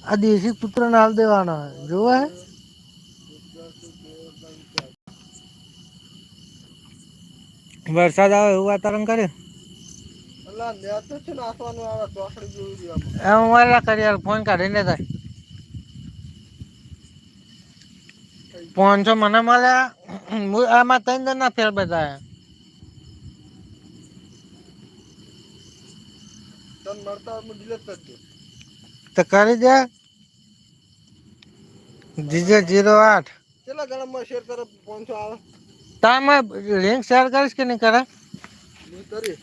આ દેશી પુત્ર નાલ દેવાના જોવે હે વરસાદ આવે એવું વાતાવરણ કરે અલા નેટ છે નાખવાનું આવે ચોકડી જોઈ કરી ફોન કાઢીને જાય 500 મને મળ્યા આમાં 3 જણ ફેર બતાયા તન મળતા હું ડિલીટ કરી દે તો કરી દે GJ08 કેટલા જણામાં શેર કરે 500 આવે તામાં લિંક શેર કરીશ કે નહીં કરે કરી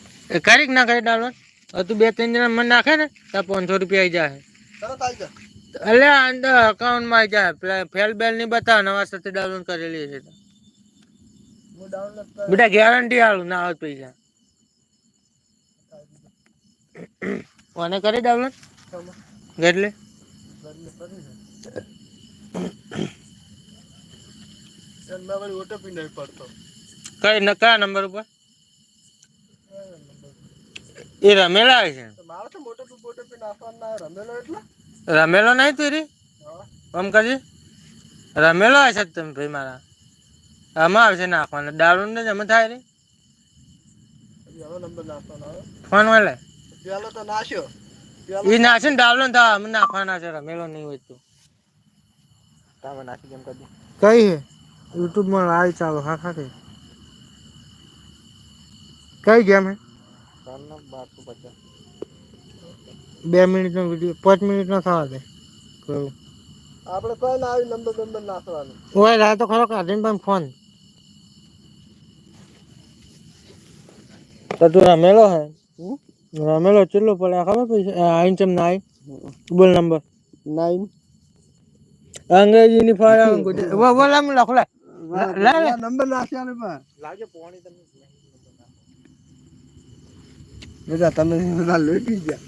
કરી ના કરી ડાઉનલોડ તું 2-3 જણા મને નાખે ને તો 500 રૂપિયા આવી જાય તરત આવી જાય એટલે અંદર અકાઉન્ટમાં આવી જાય ફેલ બેલ નહીં બતાવે નવા સાથે ડાઉનલોડ કરેલી છે બેટા ગેરંટી આલું ના આવે પૈસા કોને કરી ડાઉનલોડ એટલે ઓટીપી નહીં પડતો કઈ કયા નંબર ઉપર એ રમેલા છે મારે તો મોટોપી નાખવાના રમેલો એટલે રમેલો નહીં તીરી આમ કરી રમેલો હશે તમે ભાઈ મારા આમાં આવશે નાખવાના ડાઉનલોડ ને જમા થાય રે નંબર નાખવાનો ફોન વાલે પેલો તો નાખ્યો એ નાખે ને ડાઉનલોડ થાય અમે નાખવાના છે રમેલો નહીં હોય તો તમે નાખી કેમ કરી કઈ હે યુટ્યુબ માં લાઈવ ચાલો હા ખા કઈ ગેમ હે 1250 2 મિનિટનો વિડિયો 5 મિનિટનો થવા દે કરું આપણે કોઈ ના આવી નંબર નાખવાનો ઓય રા તો ખરો કાઢીને પણ ફોન તો તું રમેલો હે રમેલો ચેટલો પડે ખબર પૈસા આઈન ચમ ના આઈ બોલ નંબર 9 અંગ્રેજીની ફાળા બોલ આમ લખ લે નંબર નાખ્યા ને પર લાગે પોણી તમે બેટા તમે બધા લઈ પી ગયા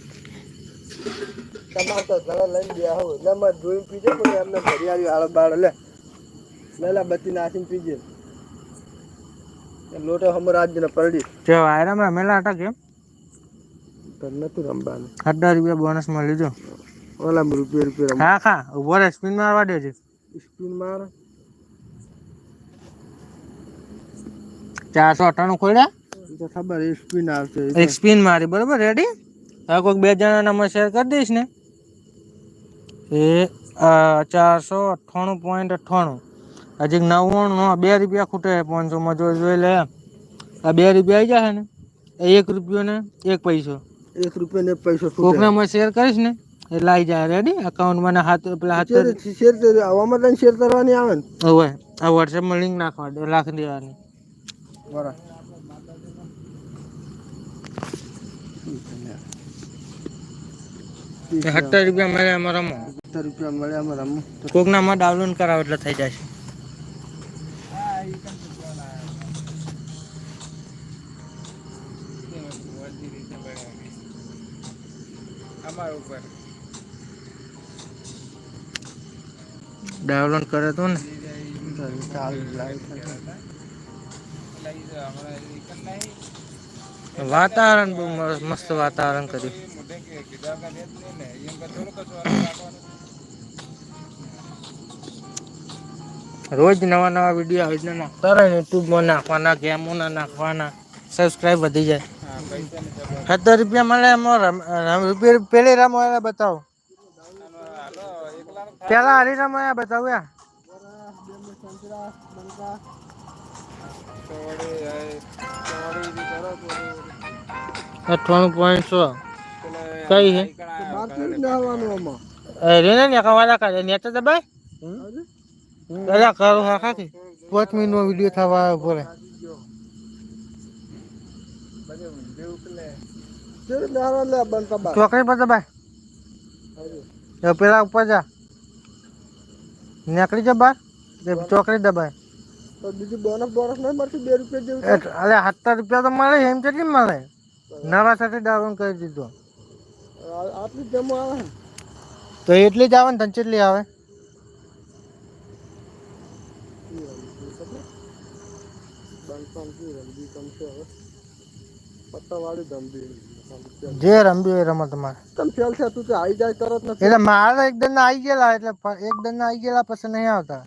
તમાર તો ઘરે લઈને ગયા હો એટલે મેં જોઈ પીજે પણ એમને ઘડિયાળી આળ બાળ લે લેલા બત્તી નાખીને પીજે લોટો હમર આજ ને પરડી જે વાયરામ રમેલા હતા કેમ તો નથી રમવાનું 18 રૂપિયા બોનસ મળી જો ઓલા રૂપિયા હા ખા ઉભો રે સ્પિન મારવા દેજે સ્પિન માર 498 ખોલ્યા તો ખબર સ્પિન આવશે એક સ્પિન મારી બરોબર રેડી હવે કોઈક બે જણા નંબર શેર કરી દઈશ ને એ 498.98 હજી 99 2 રૂપિયા ખૂટે 500 માં જોઈ લે આ 2 રૂપિયા આવી જશે ને 1 રૂપિયો ને 1 પૈસો 1 રૂપિયો ને 1 પૈસો કોકના માં શેર કરીશ ને એટલે આવી જાય રેડી અકાઉન્ટમાં ના હાથ પેલા હાથ શેર આવામાં તને શેર કરવાની આવે ને હવે આ WhatsApp માં લિંક નાખવા દે રાખી દેવાની બરાબર 70 રૂપિયા મળે એમાં રમો 70 રૂપિયા મળે એમાં રમો કોકના માં ડાઉનલોડ કરાવો એટલે થઈ જશે અમારા ઉપર ડાઉનલોડ કરે તો ને વાતાવરણ બહુ મસ્ત વાતાવરણ કર્યું રોજ નવા નવા વિડીયો આવી નાખતા રહે યુટ્યુબમાં નાખવાના ગેમોના નાખવાના સબસ્ક્રાઇબ વધી જાય 70 રૂપિયા મળે એમાં પેલી રમો બતાવો પેલા હરી રમો બતાવ્યા 98.100 કઈ હે રેને ને કવાલા કરે નેટ દબાય અલા કરો હા ખાકી 5 મિનિટનો વિડિયો થવા પડે ચોકડી પર દબાય પેલા ઉપર જા નીકળી જા બાર ચોકડી દબાય તો બીજું બોનસ નહીં મળતું 2 રૂપિયા જેવું અરે 70 રૂપિયા તો મળે એમ કેટલી મળે નવા સાથે ડાઉનલોડ કરી દીધો આટલી જમો આવે તો એટલી જ આવે ને તને કેટલી આવે પત્તા વાળી ધમધી જે રમવી હોય રમો તમારે. તમે ફેલ છે તું તો આવી જાય તરત નથી. એટલે મારે એક દન આવી ગયેલા એટલે એક દન આવી ગયેલા પછી નહીં આવતા.